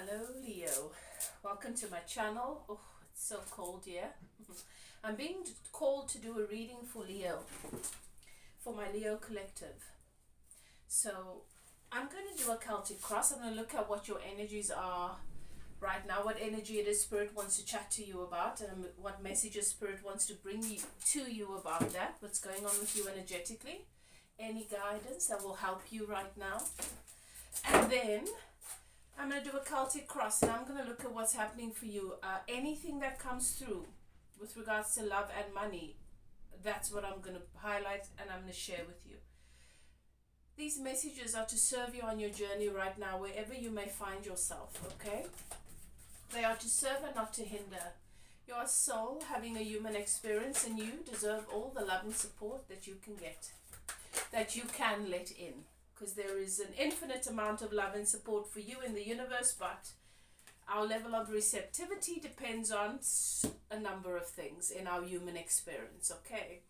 Hello Leo, welcome to my channel. Oh, it's so cold here. I'm being called to do a reading for Leo, for my Leo collective. So I'm going to do a Celtic cross. I'm going to look at what your energies are right now, what energy it is Spirit wants to chat to you about, and what messages Spirit wants to bring you to you about that, what's going on with you energetically, any guidance that will help you right now. And then I'm going to do a Celtic cross, and I'm going to look at what's happening for you. Anything that comes through with regards to love and money, that's what I'm going to highlight and I'm going to share with you. These messages are to serve you on your journey right now, wherever you may find yourself, okay? They are to serve and not to hinder. You're a soul having a human experience, and you deserve all the love and support that you can get, that you can let in. Because there is an infinite amount of love and support for you in the universe, but our level of receptivity depends on a number of things in our human experience, okay?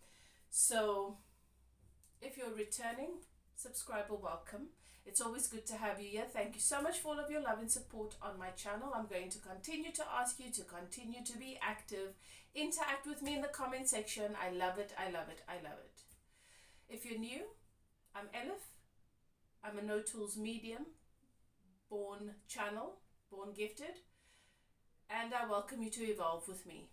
So, if you're returning, subscribe or welcome. It's always good to have you here. Thank you so much for all of your love and support on my channel. I'm going to continue to ask you to continue to be active. Interact with me in the comment section. I love it, I love it, I love it. If you're new, I'm Elif. I'm a No Tools medium, born gifted, and I welcome you to evolve with me.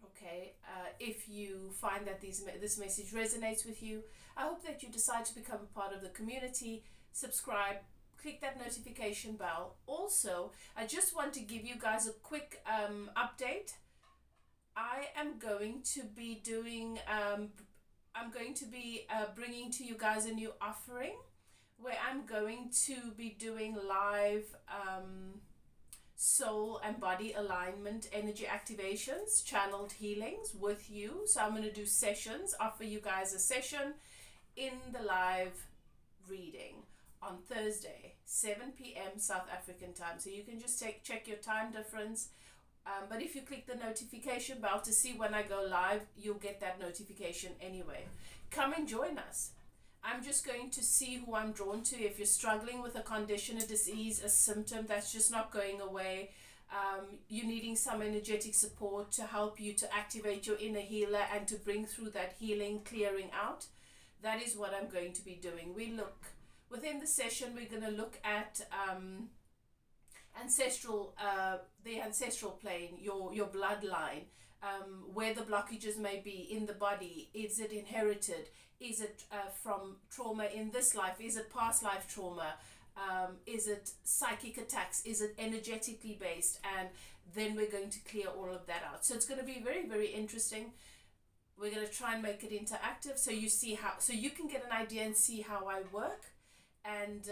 Okay, if you find that this message resonates with you, I hope that you decide to become a part of the community, subscribe, click that notification bell. Also, I just want to give you guys a quick update. I am going to be doing, bringing to you guys a new offering, where I'm going to be doing live soul and body alignment energy activations, channeled healings with you. So I'm going to do sessions, offer you guys a session in the live reading on Thursday, 7 p.m. South African time. So you can just check your time difference. But if you click the notification bell to see when I go live, you'll get that notification anyway. Come and join us. I'm just going to see who I'm drawn to. If you're struggling with a condition, a disease, a symptom that's just not going away, you're needing some energetic support to help you to activate your inner healer and to bring through that healing, clearing out, that is what I'm going to be doing. Within the session, we're going to look at the ancestral plane, your bloodline, where the blockages may be in the body. Is it inherited? Is it from trauma in this life? Is it past life trauma? Is it psychic attacks? Is it energetically based? And then we're going to clear all of that out. So it's going to be very, very interesting. We're going to try and make it interactive, so you can get an idea and see how I work. And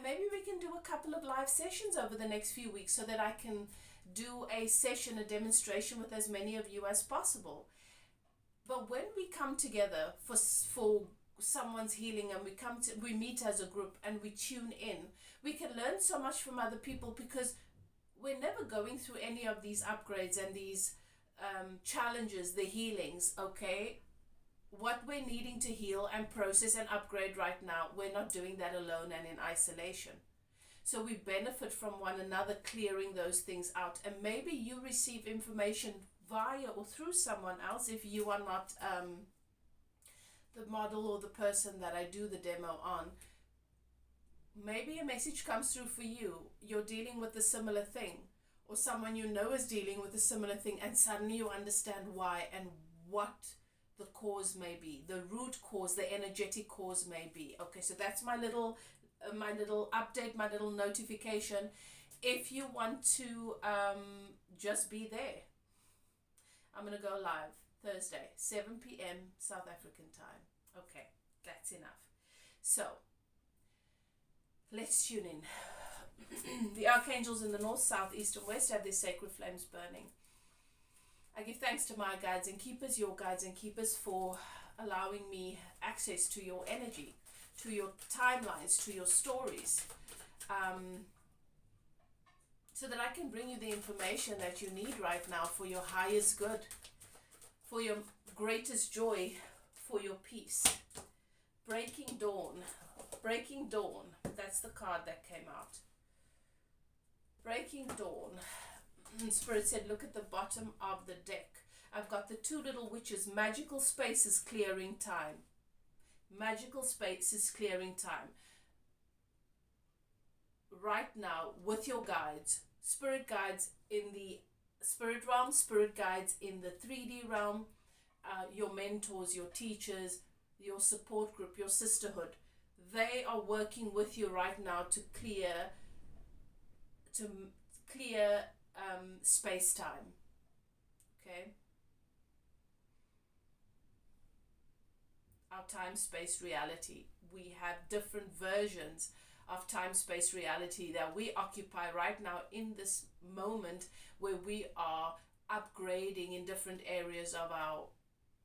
maybe we can do a couple of live sessions over the next few weeks, so that I can do a session, a demonstration with as many of you as possible. But when we come together for someone's healing, and we meet as a group and we tune in, we can learn so much from other people, because we're never going through any of these upgrades and these challenges, the healings, okay? What we're needing to heal and process and upgrade right now, we're not doing that alone and in isolation. So we benefit from one another clearing those things out. And maybe you receive information via or through someone else if you are not the model or the person that I do the demo on. Maybe a message comes through for you. You're dealing with a similar thing, or someone you know is dealing with a similar thing, and suddenly you understand why and what the cause may be, the root cause, the energetic cause may be. Okay, so that's my little update, my little notification. If you want to just be there, I'm going to go live Thursday, 7 p.m. South African time. Okay, that's enough. So, let's tune in. The archangels in the north, south, east, and west have their sacred flames burning. I give thanks to my guides and keepers, your guides and keepers, for allowing me access to your energy, to your timelines, to your stories, so that I can bring you the information that you need right now for your highest good, for your greatest joy, for your peace. Breaking Dawn. Breaking Dawn. That's the card that came out. Breaking dawn. Spirit said, look at the bottom of the deck. I've got the two little witches. Magical spaces clearing time. Magical spaces clearing time. Right now, with your guides, spirit guides in the spirit realm, spirit guides in the 3D realm, your mentors, your teachers, your support group, your sisterhood, they are working with you right now to clear space-time. Okay? Our time-space reality. We have different versions of time-space reality that we occupy right now in this moment, where we are upgrading in different areas of our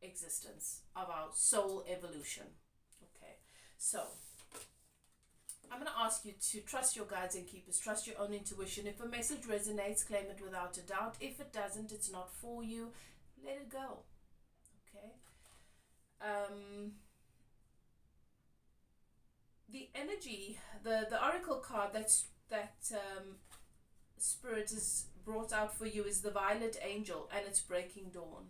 existence, of our soul evolution. Okay, so I'm going to ask you to trust your guides and keepers, trust your own intuition. If a message resonates, claim it without a doubt. If it doesn't, it's not for you. Let it go. Okay. The energy, the oracle card that Spirit is brought out for you is the Violet Angel, and it's breaking dawn.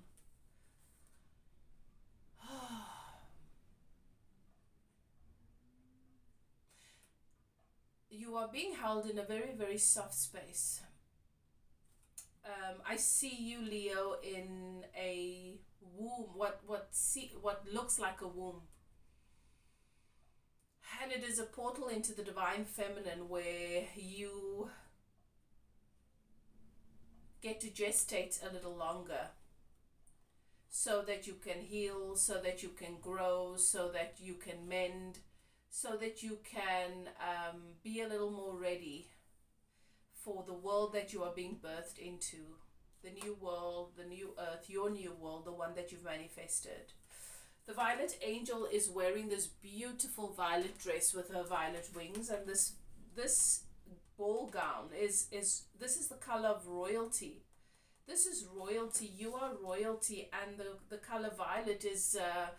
You are being held in a very, very soft space. I see you, Leo, in a womb, what looks like a womb. And it is a portal into the divine feminine, where you get to gestate a little longer, so that you can heal, so that you can grow, so that you can mend, so that you can be a little more ready for the world that you are being birthed into. The new world, the new earth, your new world, the one that you've manifested. The Violet Angel is wearing this beautiful violet dress with her violet wings, and this ball gown is the color of royalty. This is royalty. You are royalty, and the color violet is a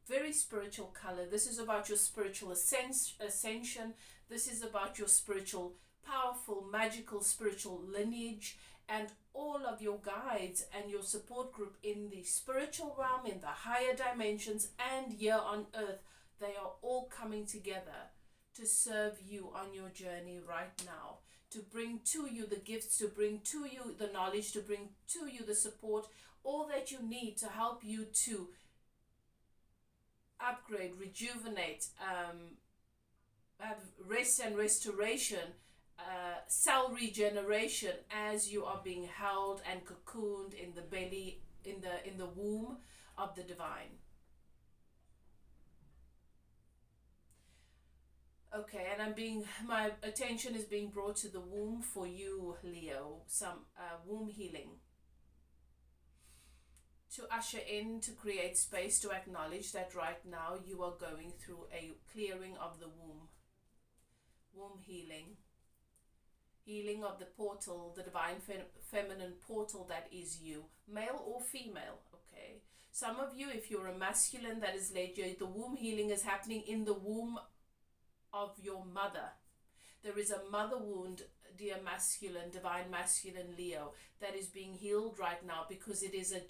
very spiritual color. This is about your spiritual ascension. This is about your spiritual, powerful, magical spiritual lineage, and all of your guides and your support group in the spiritual realm, in the higher dimensions, and here on earth. They are all coming together to serve you on your journey right now, to bring to you the gifts, to bring to you the knowledge, to bring to you the support, all that you need to help you to upgrade, rejuvenate, have rest and restoration, cell regeneration, as you are being held and cocooned in the belly, in the womb of the divine. Okay, and my attention is being brought to the womb for you, Leo. Some womb healing, to usher in, to create space, to acknowledge that right now you are going through a clearing of the womb. Womb healing. Healing of the portal, the divine feminine portal that is you, male or female. Okay, some of you, if you're a masculine that is led you, the womb healing is happening in the womb of your mother. There is a mother wound, dear masculine, divine masculine Leo, that is being healed right now, because it is it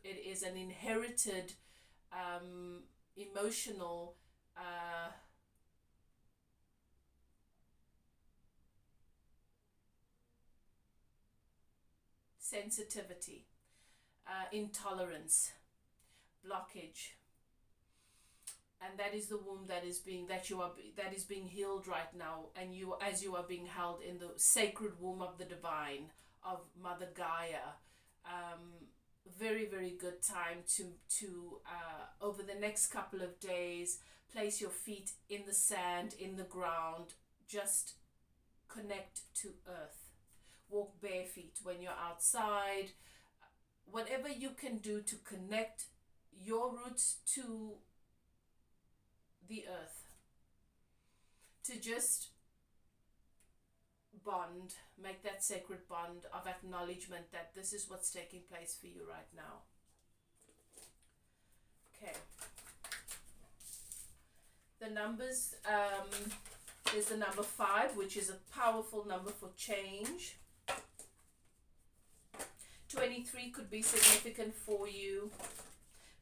is an inherited emotional sensitivity, intolerance, blockage, and that is the womb that is being healed right now, and as you are being held in the sacred womb of the divine, of Mother Gaia. Very, very good time to over the next couple of days, place your feet in the sand, in the ground, just connect to earth. Walk bare feet when you're outside. Whatever you can do to connect your roots to the earth, to just bond, make that sacred bond of acknowledgement that this is what's taking place for you right now. Okay. The numbers There's the number 5, which is a powerful number for change. 23 could be significant for you.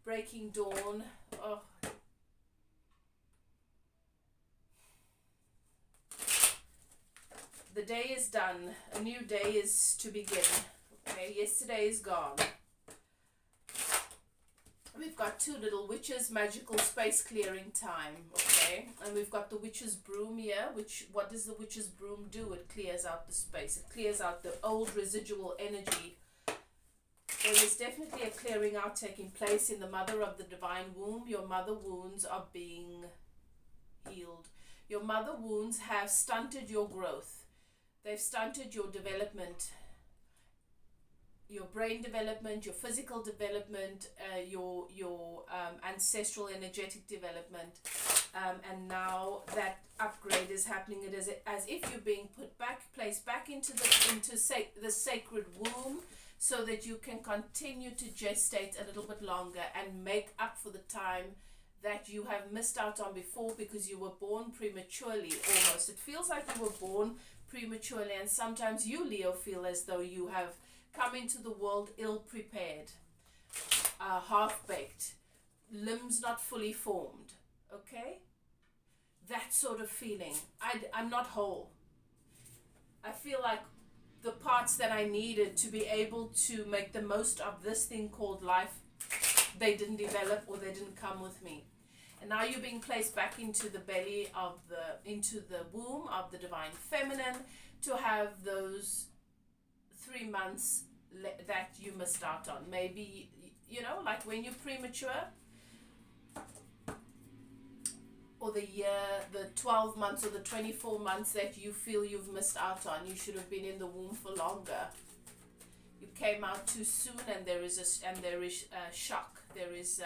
Breaking dawn. Oh. The day is done. A new day is to begin. Okay, yesterday is gone. We've got 2 little witches, magical space clearing time. Okay, and we've got the witch's broom here. Which, what does the witch's broom do? It clears out the space. It clears out the old residual energy. There is definitely a clearing out taking place in the mother of the divine womb. Your mother wounds are being healed. Your mother wounds have stunted your growth. They've stunted your development, your brain development, your physical development, your ancestral energetic development, and now that upgrade is happening. It is as if you're being placed back into the sacred womb, so that you can continue to gestate a little bit longer and make up for the time that you have missed out on before, because you were born prematurely almost. It feels like you were born prematurely, and sometimes you, Leo, feel as though you have come into the world ill-prepared, half-baked, limbs not fully formed, okay? That sort of feeling. I'm not whole. I feel like the parts that I needed to be able to make the most of this thing called life, they didn't develop, or they didn't come with me. And now you're being placed back into the belly of into the womb of the divine feminine to have those 3 months that you missed out on. Maybe, you know, like when you're premature, or the year, the 12 months or the 24 months that you feel you've missed out on. You should have been in the womb for longer. You came out too soon, and there is a shock. There is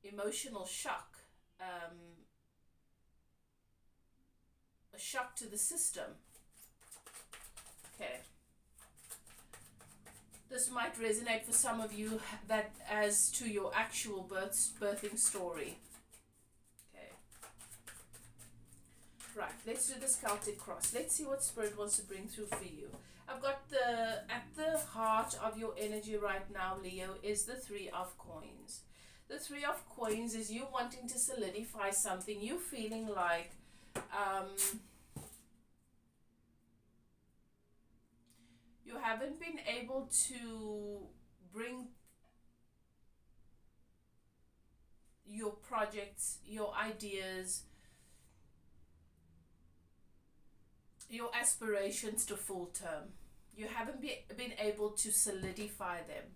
emotional shock, a shock to the system. Okay. This might resonate for some of you, that as to your actual birthing story. Okay. Right, let's do the Celtic cross. Let's see what Spirit wants to bring through for you. I've got at the heart of your energy right now, Leo, is the 3 of coins. The 3 of coins is you wanting to solidify something. You feeling like you haven't been able to bring your projects, your ideas, your aspirations to full term. You haven't been able to solidify them.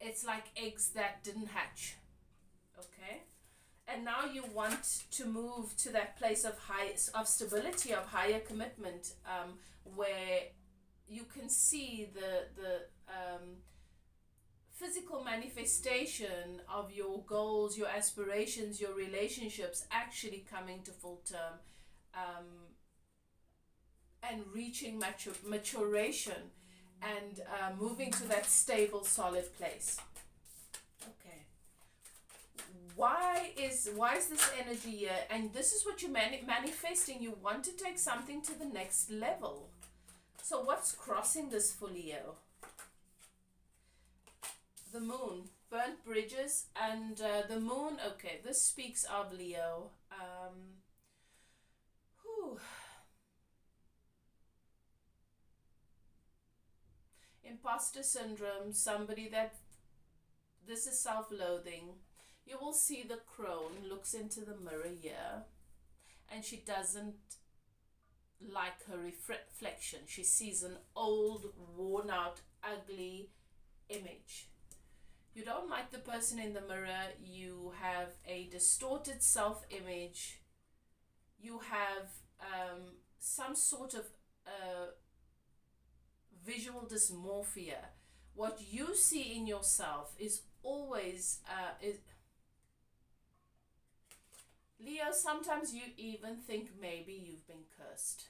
It's like eggs that didn't hatch. Okay? And now you want to move to that place of stability, of higher commitment, where you can see the physical manifestation of your goals, your aspirations, your relationships actually coming to full term, and reaching maturation, and moving to that stable, solid place. Okay. Why is this energy here? And this is what you're manifesting. You want to take something to the next level. So what's crossing this for Leo? The moon, burnt bridges, and the moon. Okay, this speaks of Leo. Imposter syndrome, somebody that, this is self-loathing. You will see the crone looks into the mirror here, and she doesn't like her reflection. She sees an old, worn out, ugly image. You don't like the person in the mirror. You have a distorted self-image. You have some sort of visual dysmorphia. What you see in yourself is always Leo, sometimes you even think maybe you've been cursed.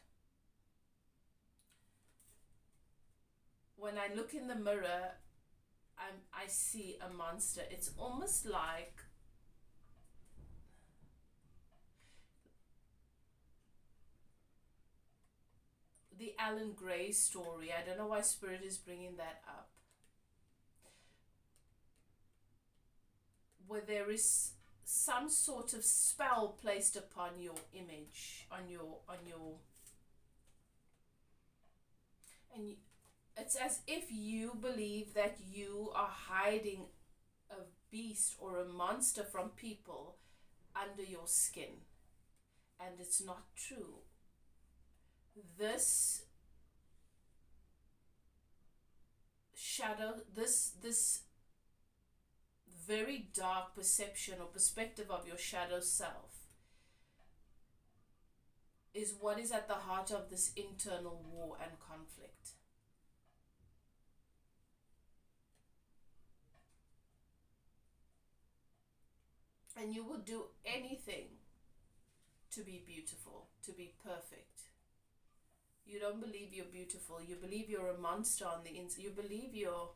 When I look in the mirror, I see a monster. It's almost like the Alan Gray story. I don't know why Spirit is bringing that up. Where there is some sort of spell placed upon your image, on your and it's as if you believe that you are hiding a beast or a monster from people under your skin, and it's not true. This shadow, this very dark perception or perspective of your shadow self is what is at the heart of this internal war and conflict. And you would do anything to be beautiful, to be perfect. You don't believe you're beautiful. You believe you're a monster on the inside. You believe you're...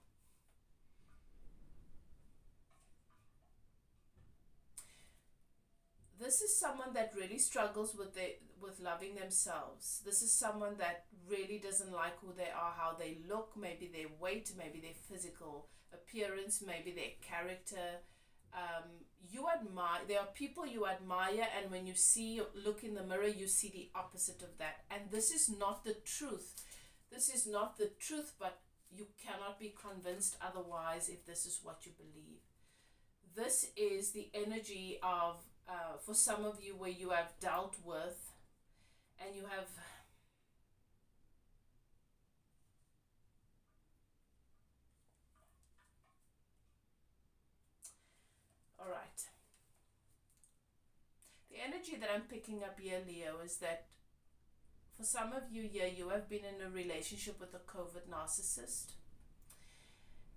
This is someone that really struggles with loving themselves. This is someone that really doesn't like who they are, how they look, maybe their weight, maybe their physical appearance, maybe their character. You admire, there are people you admire, and when you look in the mirror, you see the opposite of that. And this is not the truth. This is not the truth, but you cannot be convinced otherwise if this is what you believe. This is the energy of, for some of you, where you have dealt with, and you have... All right. The energy that I'm picking up here, Leo, is that for some of you here, you have been in a relationship with a covert narcissist,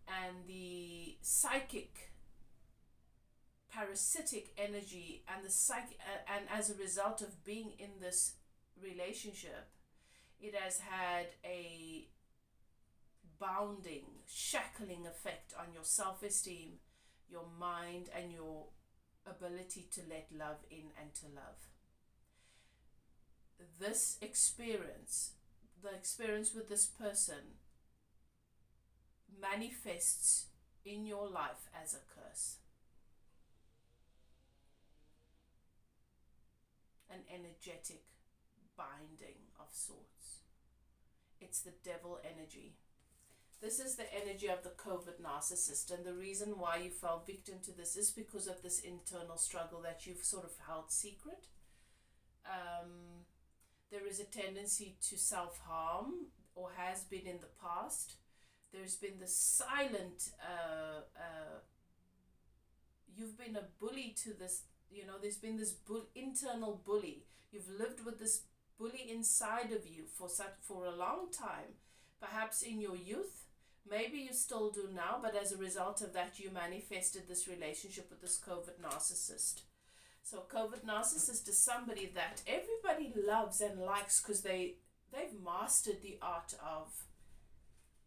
and the psychic, parasitic energy and and as a result of being in this relationship, it has had a bounding, shackling effect on your self-esteem, your mind, and your ability to let love in and to love. This experience, the experience with this person, manifests in your life as a curse, an energetic binding of sorts. It's the devil energy. This is the energy of the covert narcissist, and the reason why you fell victim to this is because of this internal struggle that you've sort of held secret. There is a tendency to self-harm, or has been in the past. There's been this silent, you've been a bully to this, there's been this internal bully. You've lived with this bully inside of you for a long time, perhaps in your youth. Maybe you still do now, but as a result of that, you manifested this relationship with this covert narcissist. So covert narcissist is somebody that everybody loves and likes because they've mastered the art of,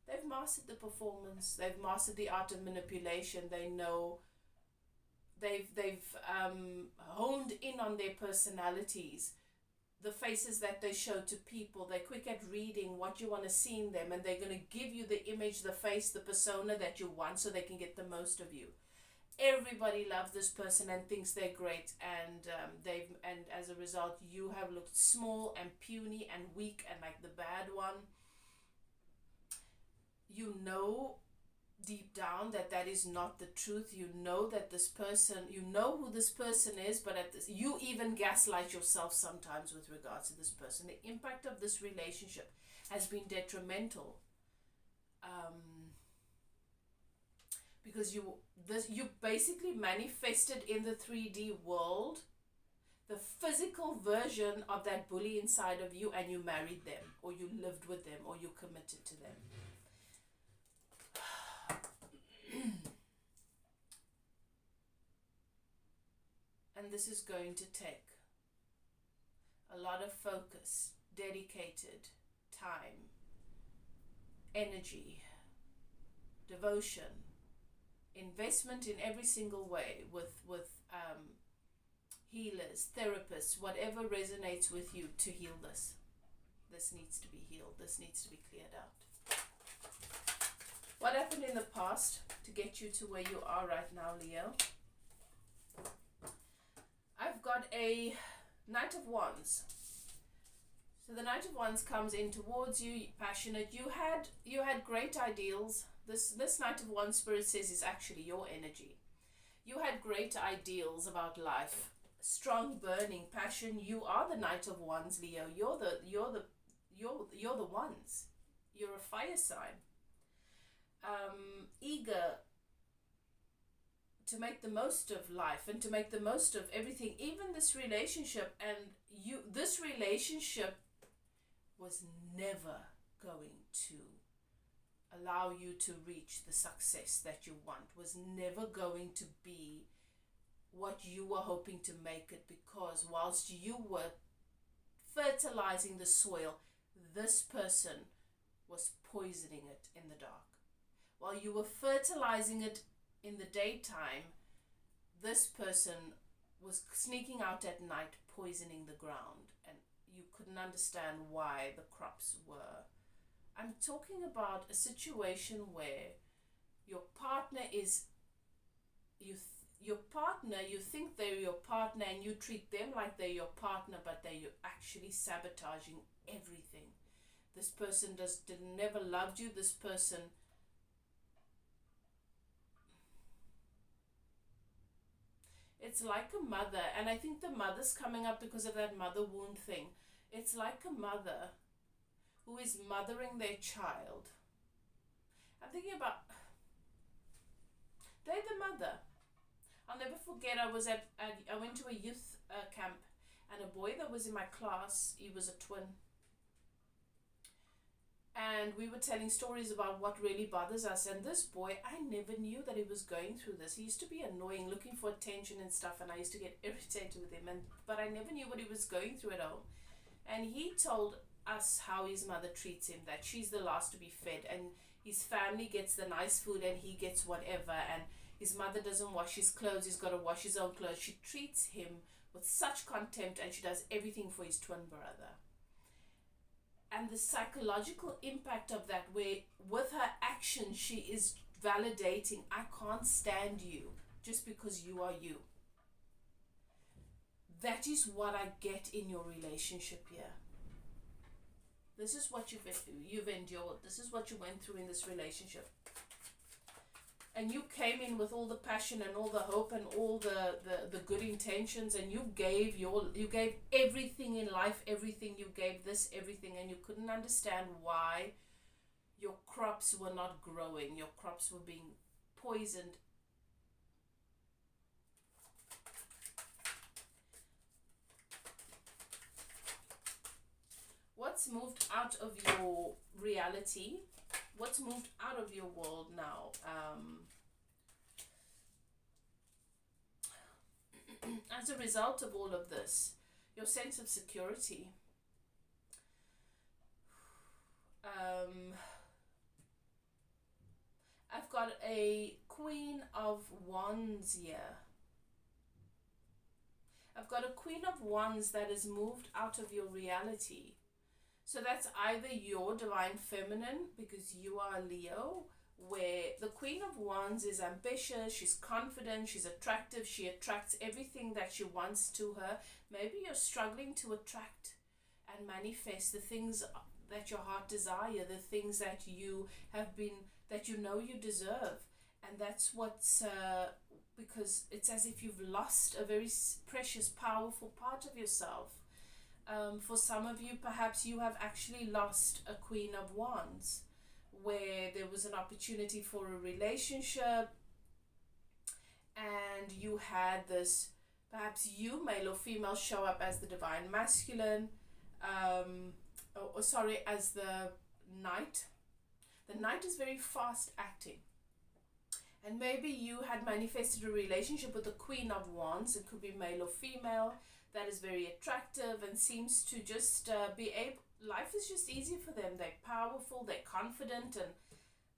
they've mastered the performance, they've mastered the art of manipulation. They know, they've honed in on their personalities, the faces that they show to people. They're quick at reading what you want to see in them, and they're going to give you the image, the face, the persona that you want, so they can get the most of you. Everybody loves this person and thinks they're great, and as a result, you have looked small and puny and weak and like the bad one. You know deep down that is not the truth. You know that this person, you know who this person is, but you even gaslight yourself sometimes with regards to this person. The impact of this relationship has been detrimental, because you basically manifested in the 3D world the physical version of that bully inside of you, and you married them, or you lived with them, or you committed to them. And this is going to take a lot of focus, dedicated time, energy, devotion, investment in every single way with healers, therapists, whatever resonates with you to heal this. This needs to be healed. This needs to be cleared out. What happened in the past to get you to where you are right now, Leo? I've got a Knight of Wands. So the Knight of Wands comes in towards you, passionate. You had great ideals. This Knight of Wands, Spirit says, is actually your energy. You had great ideals about life, strong burning passion. You are the Knight of Wands, Leo. You're the ones. You're a fire sign. Eager to make the most of life and to make the most of everything, even this relationship. And this relationship was never going to allow you to reach the success that you want, was never going to be what you were hoping to make it, because whilst you were fertilizing the soil, this person was poisoning it in the dark. While you were fertilizing it in the daytime, this person was sneaking out at night, poisoning the ground, and you couldn't understand why the crops were. I'm talking about a situation where your partner is, you think they're your partner and you treat them like they're your partner, but they're actually sabotaging everything. This person never loved you. This person it's like a mother, and I think the mother's coming up because of that mother wound thing. It's like a mother who is mothering their child. I'm thinking about, they're the mother. I'll never forget, I went to a youth camp, and a boy that was in my class, he was a twin. And we were telling stories about what really bothers us. And this boy, I never knew that he was going through this. He used to be annoying, looking for attention and stuff, and I used to get irritated with him. But I never knew what he was going through at home. And he told us how his mother treats him, that she's the last to be fed, and his family gets the nice food and he gets whatever, and his mother doesn't wash his clothes, he's got to wash his own clothes. She treats him with such contempt, and she does everything for his twin brother. And the psychological impact of that, where with her action she is validating, I can't stand you just because you are you. That is what I get in your relationship here. This is what you've endured. This is what you went through in this relationship. And you came in with all the passion and all the hope and all the good intentions, and you gave everything in life, everything. You gave this everything, and you couldn't understand why your crops were not growing. Your crops were being poisoned. What's moved out of your reality? What's moved out of your world now? As a result of all of this, your sense of security. I've got a Queen of Wands here. I've got a Queen of Wands that has moved out of your reality. So that's either your divine feminine, because you are Leo, where the Queen of Wands is ambitious, she's confident, she's attractive, she attracts everything that she wants to her. Maybe you're struggling to attract and manifest the things that your heart desire, the things that you have been, that you know you deserve. And that's what's, because it's as if you've lost a very precious, powerful part of yourself. For some of you, perhaps you have actually lost a Queen of Wands, where there was an opportunity for a relationship and you had this, perhaps you, male or female, show up as the divine masculine, as the Knight. The Knight is very fast acting. And maybe you had manifested a relationship with the Queen of Wands. It could be male or female, that is very attractive and seems to just be able, life is just easy for them. They're powerful, they're confident, and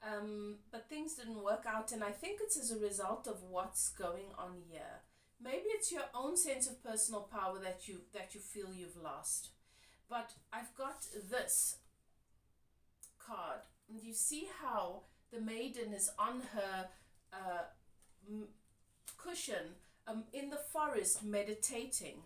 But things didn't work out, and I think it's as a result of what's going on here. Maybe it's your own sense of personal power that you feel you've lost. But I've got this card, and you see how the maiden is on her cushion in the forest meditating.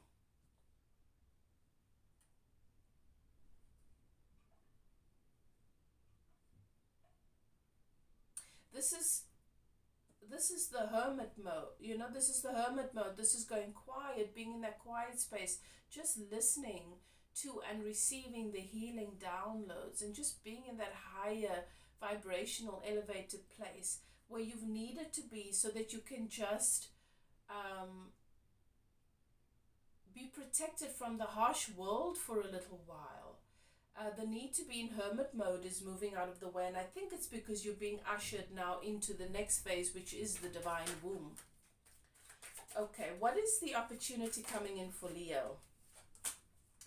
This is the hermit mode. You know, this is the hermit mode. This is going quiet, being in that quiet space, just listening to and receiving the healing downloads, and just being in that higher vibrational elevated place where you've needed to be, so that you can just be protected from the harsh world for a little while. The need to be in hermit mode is moving out of the way, and I think it's because you're being ushered now into the next phase, which is the divine womb. Okay, what is the opportunity coming in for Leo?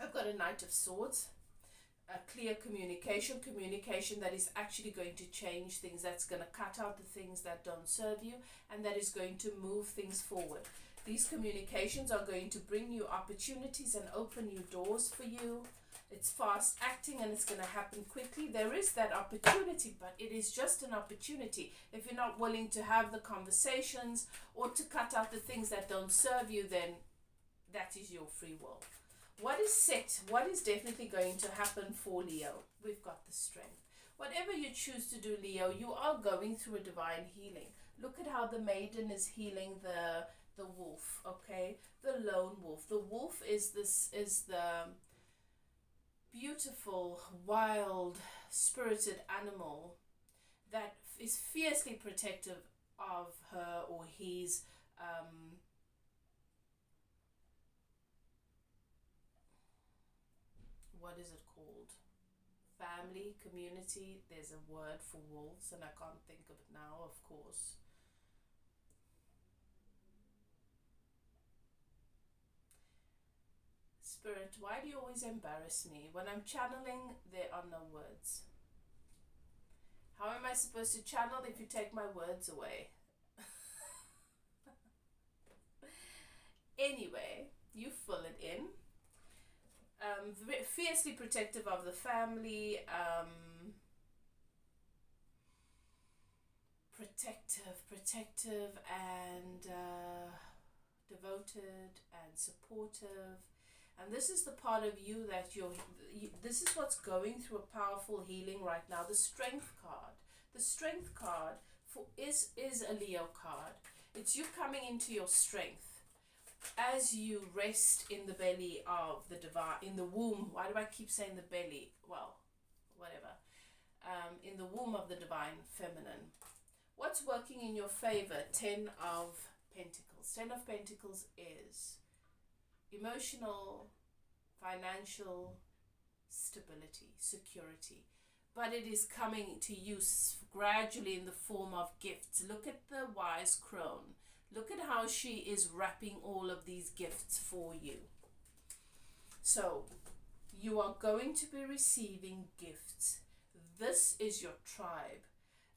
I've got a Knight of Swords, a clear communication that is actually going to change things, that's going to cut out the things that don't serve you, and that is going to move things forward. These communications are going to bring you opportunities and open new doors for you. It's fast acting and it's going to happen quickly. There is that opportunity, but it is just an opportunity. If you're not willing to have the conversations or to cut out the things that don't serve you, then that is your free will. What is set? What is definitely going to happen for Leo? We've got the Strength. Whatever you choose to do, Leo, you are going through a divine healing. Look at how the maiden is healing the wolf, okay? The lone wolf. The wolf is the beautiful, wild, spirited animal that is fiercely protective of her or his what is it called? Family, community. There's a word for wolves and I can't think of it now, of course. Spirit, why do you always embarrass me? When I'm channeling, there are no words. How am I supposed to channel if you take my words away? Anyway, you fill it in. Fiercely protective of the family. Protective and devoted and supportive. And this is the part of you that this is what's going through a powerful healing right now. The Strength card. The Strength card is a Leo card. It's you coming into your strength as you rest in the belly of the divine, in the womb. Why do I keep saying the belly? Well, whatever. In the womb of the divine feminine. What's working in your favor? 10 of Pentacles. 10 of Pentacles is emotional, financial stability, security. But it is coming to you gradually in the form of gifts. Look at the wise crone. Look at how she is wrapping all of these gifts for you. So, you are going to be receiving gifts. This is your tribe.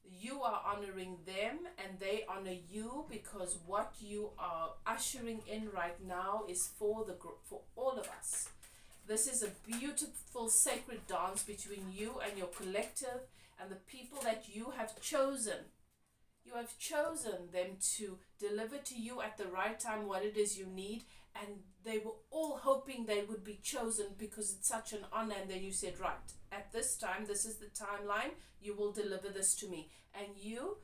You are honoring them and they honor you, because what you are ushering in right now is for all of us. This is a beautiful sacred dance between you and your collective and the people that you have chosen. You have chosen them to deliver to you at the right time what it is you need, and they were all hoping they would be chosen because it's such an honor, and then you said, right, at this time, this is the timeline, you will deliver this to me. And you,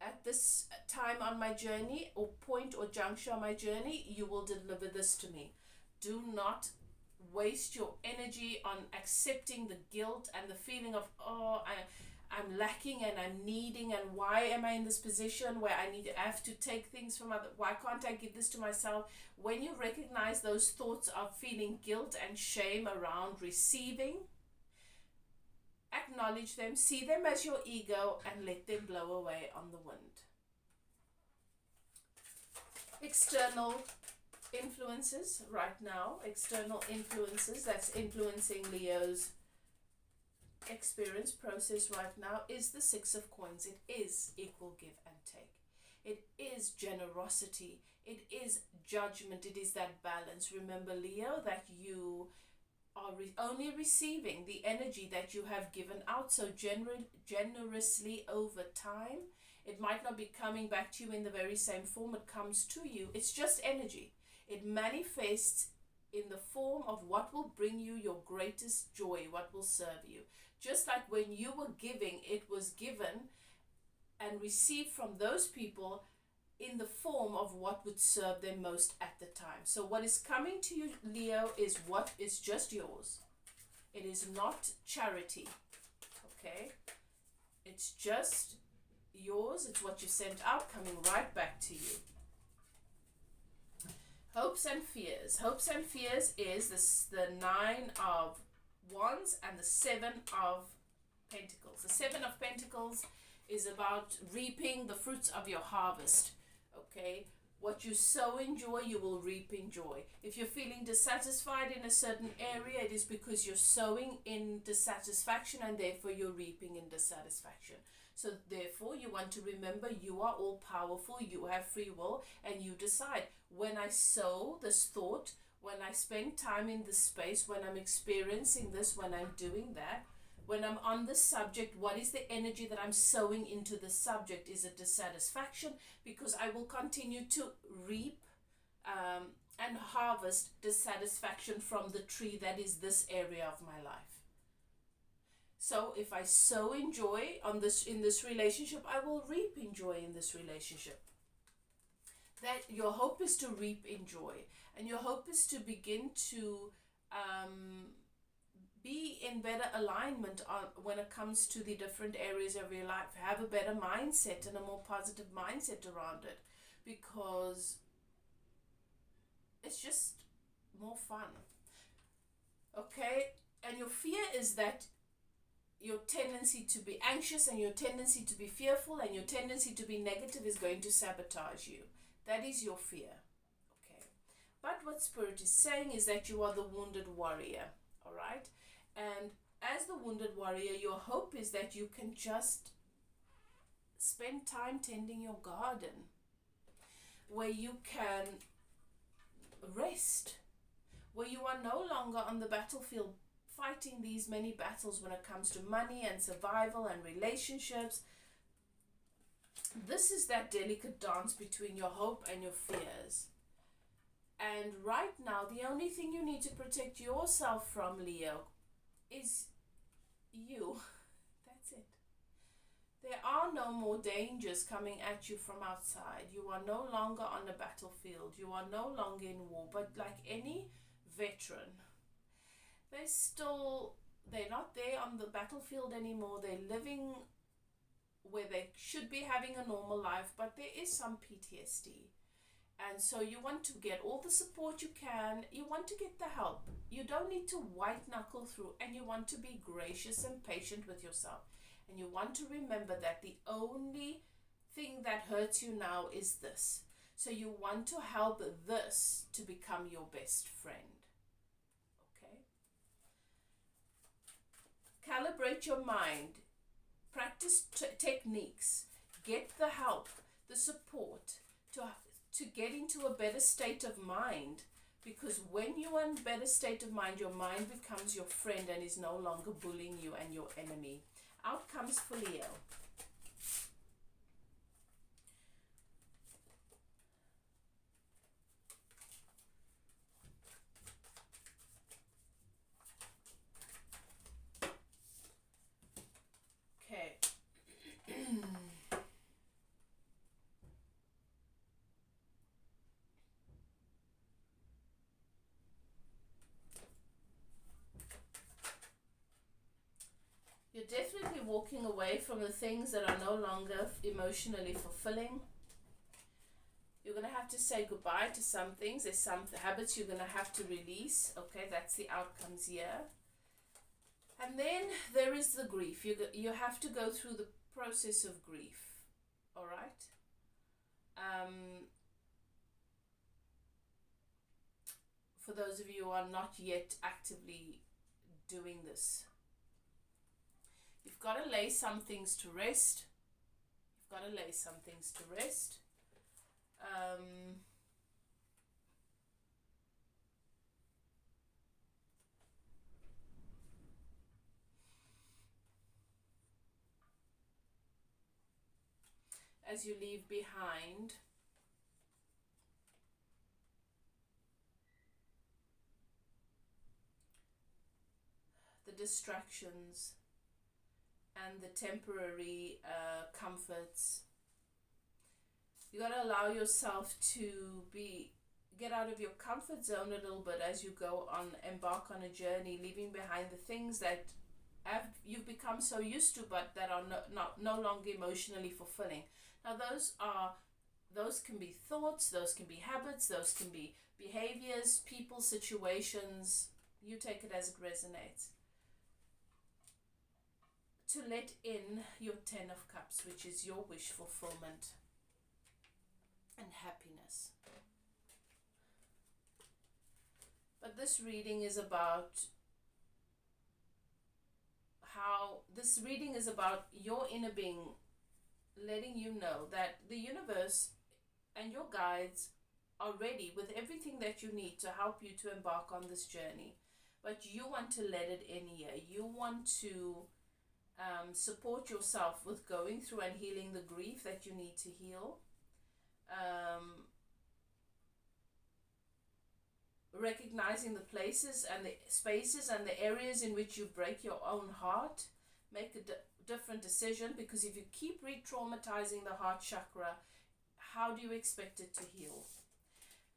at this time on my journey, or point or juncture on my journey, you will deliver this to me. Do not waste your energy on accepting the guilt and the feeling of, oh, I'm lacking and I'm needing, and why am I in this position where I have to take things from other, why can't I give this to myself? When you recognize those thoughts of feeling guilt and shame around receiving, acknowledge them, see them as your ego, and let them blow away on the wind. External influences right now, external influences that's influencing Leo's experience process right now is the Six of Coins. It is equal give and take. It is generosity. It is judgment. It is that balance. Remember, Leo, that you are only receiving the energy that you have given out. So generously over time. It might not be coming back to you in the very same form it comes to you. It's just energy. It manifests in the form of what will bring you your greatest joy, what will serve you. Just like when you were giving, it was given and received from those people in the form of what would serve them most at the time. So what is coming to you, Leo, is what is just yours. It is not charity, okay? It's just yours. It's what you sent out coming right back to you. Hopes and fears. Hopes and fears is the Nine of Wands and the Seven of Pentacles. The Seven of Pentacles is about reaping the fruits of your harvest. Okay, what you sow in joy, you will reap in joy. If you're feeling dissatisfied in a certain area, it is because you're sowing in dissatisfaction and therefore you're reaping in dissatisfaction. So therefore you want to remember you are all powerful, you have free will, and you decide when I sow this thought, when I spend time in this space, when I'm experiencing this, when I'm doing that, when I'm on this subject, what is the energy that I'm sowing into the subject? Is it dissatisfaction? Because I will continue to reap and harvest dissatisfaction from the tree that is this area of my life. So if I sow in joy in this relationship, I will reap in joy in this relationship. That your hope is to reap in joy, and your hope is to begin to be in better alignment when it comes to the different areas of your life. Have a better mindset and a more positive mindset around it, because it's just more fun. Okay? And your fear is that your tendency to be anxious and your tendency to be fearful and your tendency to be negative is going to sabotage you. That is your fear. Okay. But what Spirit is saying is that you are the wounded warrior. All right? And as the wounded warrior, your hope is that you can just spend time tending your garden, where you can rest, where you are no longer on the battlefield fighting these many battles when it comes to money and survival and relationships. This is that delicate dance between your hope and your fears. And right now, the only thing you need to protect yourself from, Leo, is you. That's it. There are no more dangers coming at you from outside. You are no longer on the battlefield. You are no longer in war. But like any veteran, they're not there on the battlefield anymore. They're living where they should be having a normal life, but there is some PTSD. And so you want to get all the support you can. You want to get the help. You don't need to white knuckle through, and you want to be gracious and patient with yourself. And you want to remember that the only thing that hurts you now is this. So you want to help this to become your best friend. Calibrate your mind, practice techniques, get the help, the support to get into a better state of mind, because when you are in a better state of mind, your mind becomes your friend and is no longer bullying you and your enemy. Outcomes for Leo. You're definitely walking away from the things that are no longer emotionally fulfilling. You're going to have to say goodbye to some things. There's some habits you're going to have to release. Okay, that's the outcomes here. And then there is the grief. You have to go through the process of grief. All right? For those of you who are not yet actively doing this, You've got to lay some things to rest. You've got to lay some things to rest. As you leave behind the distractions and the temporary comforts, you got to allow yourself to get out of your comfort zone a little bit as you embark on a journey, leaving behind the things that you've become so used to, but that are no longer emotionally fulfilling. Now those can be thoughts, those can be habits, those can be behaviors, people, situations. You take it as it resonates. To let in your 10 of Cups, which is your wish fulfillment and happiness. But this reading is about your inner being letting you know that the universe and your guides are ready with everything that you need to help you to embark on this journey. But you want to let it in here. You want to support yourself with going through and healing the grief that you need to heal. Recognizing the places and the spaces and the areas in which you break your own heart. Make a different decision, because if you keep re-traumatizing the heart chakra, how do you expect it to heal?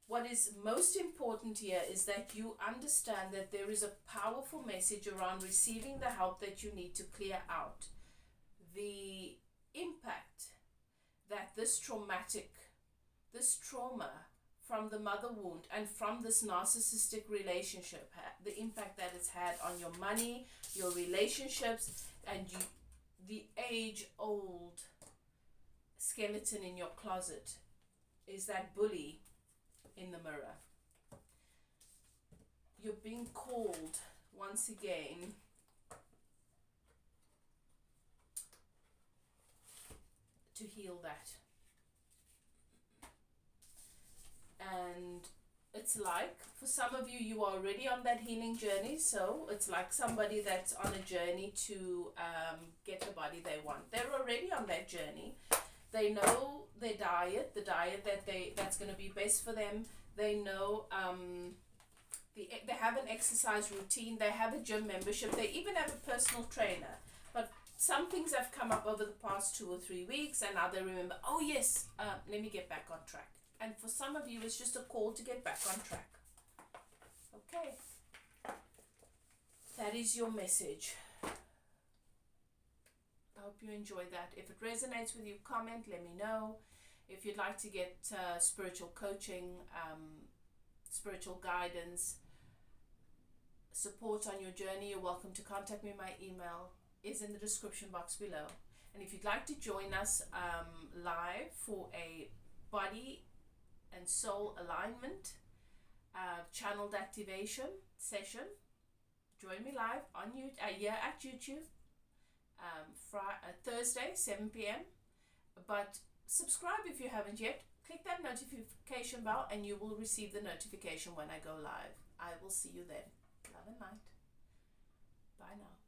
What is most important here is that you understand that there is a powerful message around receiving the help that you need to clear out the impact that this trauma from the mother wound and from this narcissistic relationship, the impact that it's had on your money, your relationships, and the age-old skeleton in your closet is that bully in the mirror. You're being called once again to heal that. And it's like, for some of you, you are already on that healing journey. So it's like somebody that's on a journey to get the body they want. They're already on that journey. They know their diet, the diet that's going to be best for them. They know they have an exercise routine. They have a gym membership. They even have a personal trainer. But some things have come up over the past 2 or 3 weeks, and now they remember, oh yes, let me get back on track. And for some of you, it's just a call to get back on track. Okay. That is your message. I hope you enjoy that. If it resonates with you, comment, let me know. If you'd like to get spiritual coaching, spiritual guidance, support on your journey, you're welcome to contact me. My email is in the description box below. And if you'd like to join us live for a body and soul alignment channeled activation session, join me live on here at YouTube Thursday 7 p.m. But subscribe if you haven't yet. Click that notification bell and you will receive the notification when I go live. I will see you then. Love and light. Bye now.